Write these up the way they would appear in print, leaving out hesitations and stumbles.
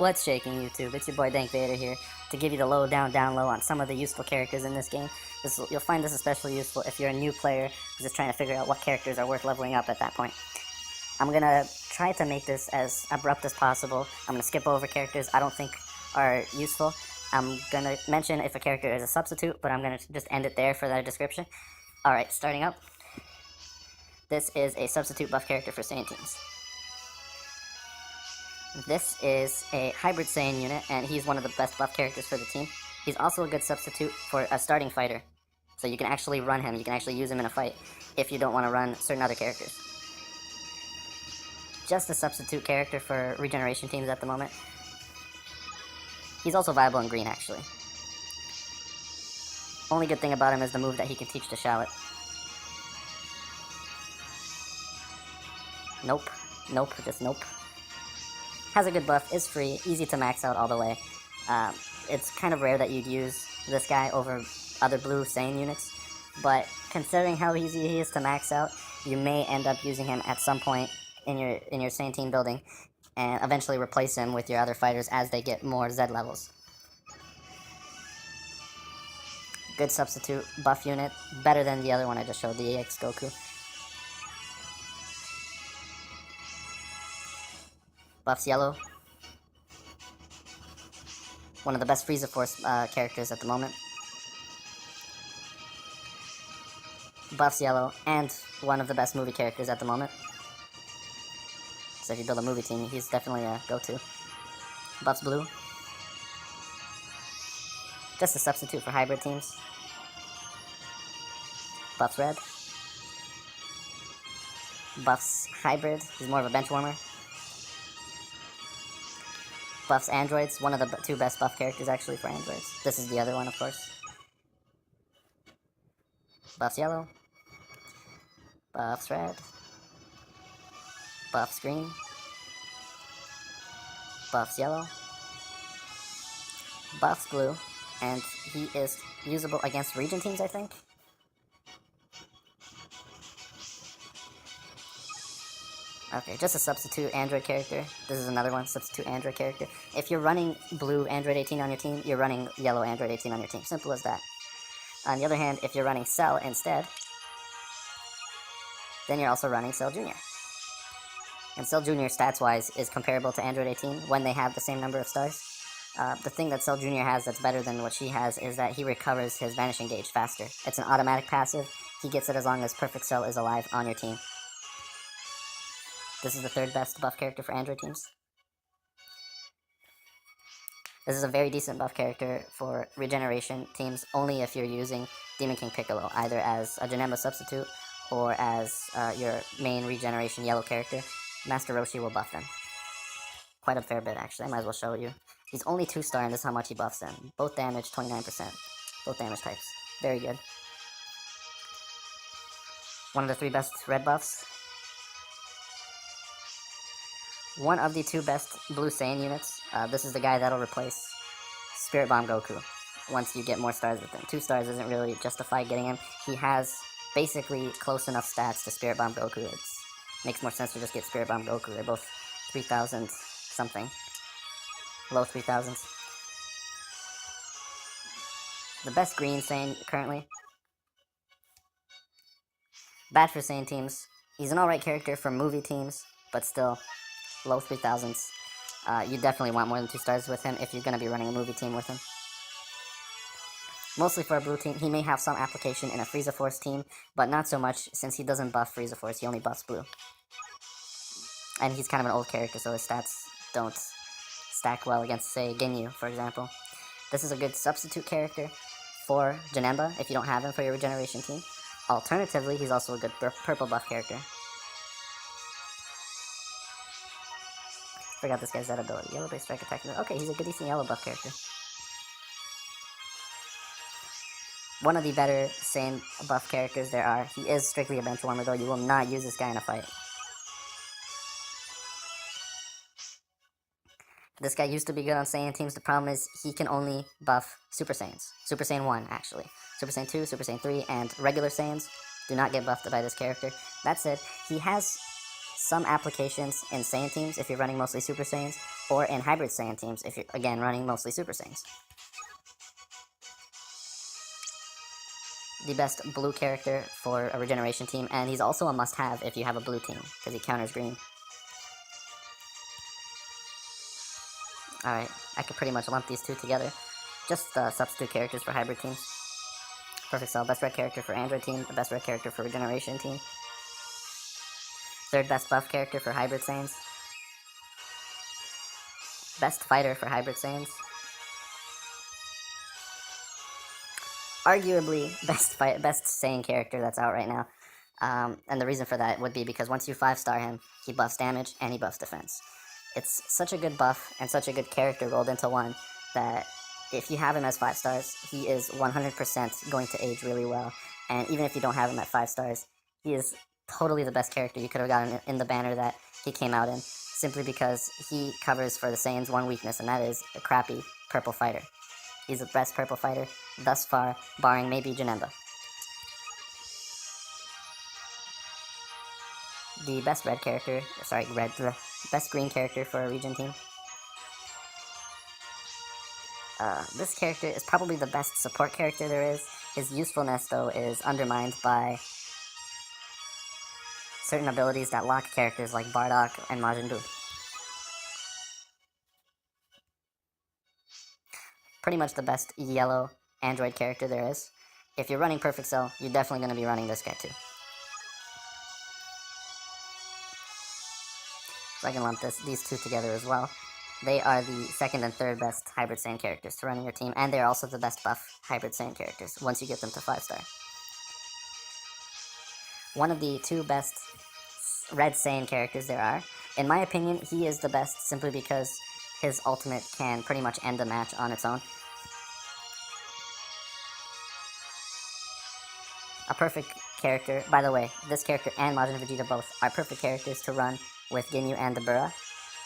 What's shaking, YouTube? It's your boy Dank Vader here to give you the down low on some of the useful characters in this game. You'll find this especially useful if you're a new player who's just trying to figure out what characters are worth leveling up at that point. I'm gonna try to make this as abrupt as possible. I'm gonna skip over characters I don't think are useful. I'm gonna mention if a character is a substitute, but I'm gonna just end it there for that description. Alright, starting up. This is a substitute buff character for Saiyan teams. This is a hybrid Saiyan unit, and he's one of the best buff characters for the team. He's also a good substitute for a starting fighter. So you can actually run him, you can actually use him in a fight if you don't want to run certain other characters. Just a substitute character for regeneration teams at the moment. He's also viable in green, actually. Only good thing about him is the move that he can teach to Shallot. Nope. Nope, just nope. Has a good buff, is free, easy to max out all the way. It's kind of rare that you'd use this guy over other blue Saiyan units, but considering how easy he is to max out, you may end up using him at some point in your Saiyan team building, and eventually replace him with your other fighters as they get more Z levels. Good substitute buff unit, better than the other one I just showed, the EX Goku. Buffs yellow. One of the best Frieza Force characters at the moment. Buffs yellow, and one of the best movie characters at the moment. So if you build a movie team, he's definitely a go-to. Buffs blue. Just a substitute for hybrid teams. Buffs red. Buffs hybrid, he's more of a bench warmer. Buffs androids, one of the two best buff characters actually for androids. This is the other one, of course. Buffs yellow. Buffs red. Buffs green. Buffs yellow. Buffs blue. And he is usable against region teams, I think. Okay, just a substitute android character. This is another one, substitute android character. If you're running blue android 18 on your team, you're running yellow android 18 on your team. Simple as that. On the other hand, if you're running Cell instead, then you're also running Cell Jr. And Cell Jr. stats-wise is comparable to android 18 when they have the same number of stars. The thing that Cell Jr. has that's better than what she has is that he recovers his Vanishing Gauge faster. It's an automatic passive. He gets it as long as Perfect Cell is alive on your team. This is the third best buff character for android teams. This is a very decent buff character for regeneration teams, only if you're using Demon King Piccolo, either as a Janemba substitute or as your main regeneration yellow character. Master Roshi will buff them. Quite a fair bit, actually. I might as well show you. He's only 2-star, and this is how much he buffs them. Both damage, 29%. Both damage types. Very good. One of the 3 best red buffs. One of the 2 best blue Saiyan units. This is the guy that'll replace Spirit Bomb Goku once you get more stars with him. 2 stars isn't really justify getting him. He has basically close enough stats to Spirit Bomb Goku. It makes more sense to just get Spirit Bomb Goku. They're both 3,000 something. Low 3,000s. The best green Saiyan currently. Bad for Saiyan teams. He's an alright character for movie teams, but still low 3,000s. You definitely want more than 2 stars with him if you're going to be running a movie team with him. Mostly for a blue team. He may have some application in a Frieza Force team, but not so much since he doesn't buff Frieza Force, he only buffs blue. And he's kind of an old character, so his stats don't stack well against, say, Ginyu, for example. This is a good substitute character for Janemba if you don't have him for your regeneration team. Alternatively, he's also a good purple buff character. Forgot this guy's that ability. Yellow base strike attack. Okay, he's a good decent yellow buff character. One of the better Saiyan buff characters there are. He is strictly a bench warmer though. You will not use this guy in a fight. This guy used to be good on Saiyan teams. The problem is he can only buff Super Saiyans. Super Saiyan 1, actually. Super Saiyan 2, Super Saiyan 3, and regular Saiyans do not get buffed by this character. That said, he has some applications in Saiyan teams if you're running mostly Super Saiyans, or in hybrid Saiyan teams if you're, again, running mostly Super Saiyans. The best blue character for a regeneration team, and he's also a must-have if you have a blue team, because he counters green. Alright, I could pretty much lump these two together. Just substitute characters for hybrid teams. Perfect Cell, best red character for Android team, the best red character for regeneration team. Third best buff character for hybrid Saiyans. Best fighter for hybrid Saiyans. Arguably best Saiyan character that's out right now. And the reason for that would be because once you 5-star him, he buffs damage and he buffs defense. It's such a good buff and such a good character rolled into one that if you have him as 5 stars, he is 100% going to age really well. And even if you don't have him at 5 stars, he is totally the best character you could have gotten in the banner that he came out in, simply because he covers for the Saiyans one weakness, and that is a crappy purple fighter. He's the best purple fighter thus far, barring maybe Janemba. The best red character, best green character for a region team. This character is probably the best support character there is. His usefulness, though, is undermined by certain abilities that lock characters like Bardock and Majin Buu. Pretty much the best yellow android character there is. If you're running Perfect Cell, you're definitely going to be running this guy too. So I can lump these two together as well. They are the second and third best hybrid Saiyan characters to run in your team, and they're also the best buff hybrid Saiyan characters once you get them to 5-star. One of the two best red Saiyan characters there are. In my opinion, he is the best simply because his ultimate can pretty much end the match on its own. A perfect character, by the way, this character and Majin Vegeta both are perfect characters to run with Ginyu and the Bura.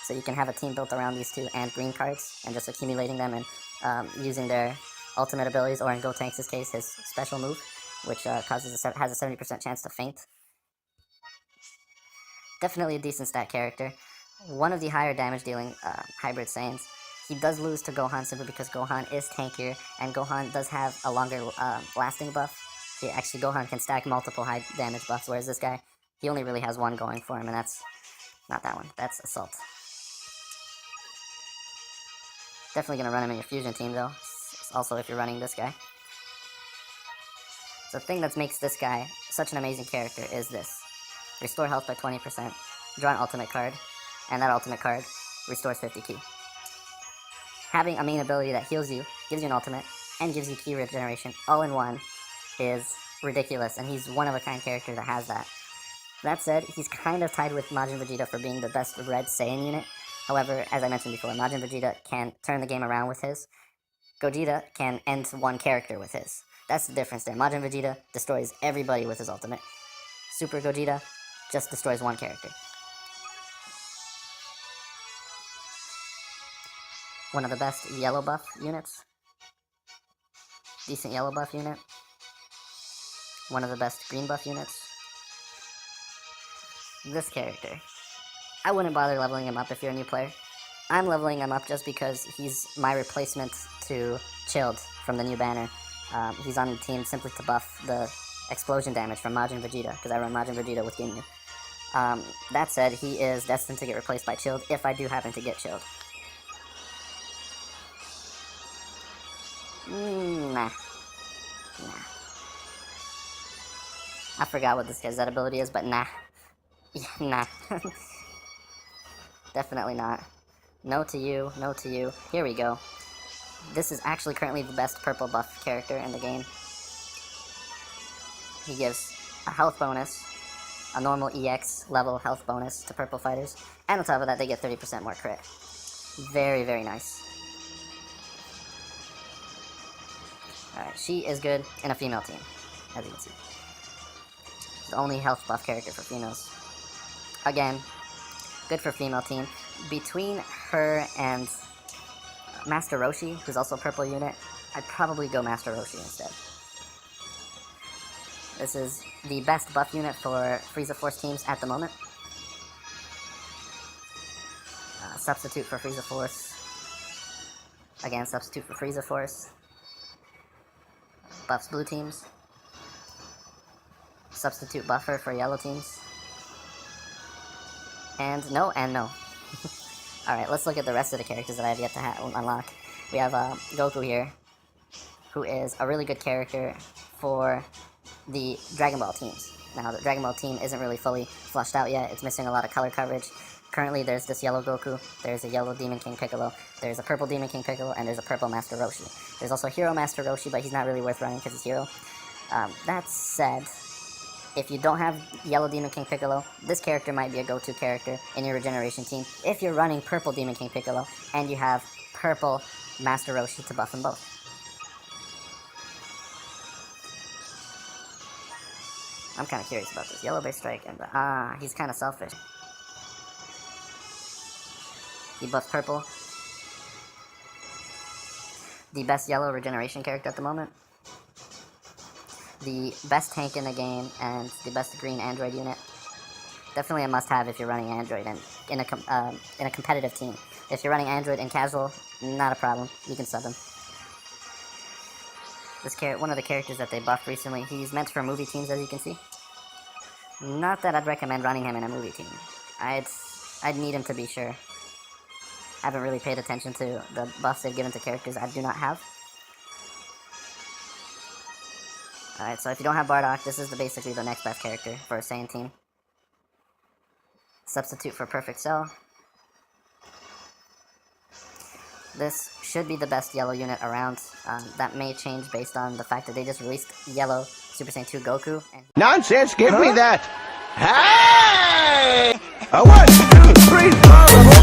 So you can have a team built around these two and green cards, and just accumulating them and using their ultimate abilities, or in Gotenks' case, his special move, which has a 70% chance to faint. Definitely a decent stat character. One of the higher damage dealing hybrid Saiyans. He does lose to Gohan simply because Gohan is tankier, and Gohan does have a longer lasting buff. Actually, Gohan can stack multiple high damage buffs, whereas this guy, he only really has one going for him, and that's not that one. That's Assault. Definitely going to run him in your fusion team, though. Also, if you're running this guy. The thing that makes this guy such an amazing character is this. Restore health by 20%, draw an ultimate card, and that ultimate card restores 50 ki. Having a main ability that heals you, gives you an ultimate, and gives you ki regeneration all in one is ridiculous, and he's one of a kind character that has that. That said, he's kind of tied with Majin Vegeta for being the best red Saiyan unit. However, as I mentioned before, Majin Vegeta can turn the game around with his. Gogeta can end one character with his. That's the difference there. Majin Vegeta destroys everybody with his ultimate. Super Gogeta just destroys one character. One of the best yellow buff units. Decent yellow buff unit. One of the best green buff units. This character. I wouldn't bother leveling him up if you're a new player. I'm leveling him up just because he's my replacement to Chilled from the new banner. He's on the team simply to buff the explosion damage from Majin Vegeta, because I run Majin Vegeta with Ginyu. That said, he is destined to get replaced by Chilled if I do happen to get Chilled. Nah. I forgot what this guy's Z ability is, but nah. Yeah, nah. Definitely not. No to you, no to you. Here we go. This is actually currently the best purple buff character in the game. He gives a health bonus, a normal EX level health bonus to purple fighters, and on top of that they get 30% more crit. Very, very nice. Alright, she is good in a female team, as you can see. The only health buff character for females. Again, good for female team. Between her and Master Roshi, who's also a purple unit, I'd probably go Master Roshi instead. This is the best buff unit for Frieza Force teams at the moment. Substitute for Frieza Force. Again, substitute for Frieza Force. Buffs blue teams. Substitute buffer for yellow teams. And no, and no. Alright, let's look at the rest of the characters that I have yet to unlock. We have Goku here, who is a really good character for the Dragon Ball teams. Now, the Dragon Ball team isn't really fully flushed out yet. It's missing a lot of color coverage. Currently, there's this yellow Goku, there's a yellow Demon King Piccolo, there's a purple Demon King Piccolo, and there's a purple Master Roshi. There's also a Hero Master Roshi, but he's not really worth running because he's Hero. That said, if you don't have yellow Demon King Piccolo, this character might be a go-to character in your regeneration team if you're running purple Demon King Piccolo and you have purple Master Roshi to buff them both. I'm kind of curious about this. Yellow base strike and he's kind of selfish. He buffs purple. The best yellow regeneration character at the moment. The best tank in the game and the best green android unit. Definitely a must-have if you're running android and in a competitive team. If you're running android in casual, not a problem. You can sub him. One of the characters that they buffed recently, he's meant for movie teams, as you can see. Not that I'd recommend running him in a movie team. I'd need him to be sure. Haven't really paid attention to the buffs they've given to characters I do not have. Alright, so if you don't have Bardock, this is basically the next best character for a Saiyan team. Substitute for Perfect Cell. This should be the best yellow unit around. That may change based on the fact that they just released yellow Super Saiyan 2 Goku. And Nonsense, give me that! Hey! A 1, 2, 3, 4,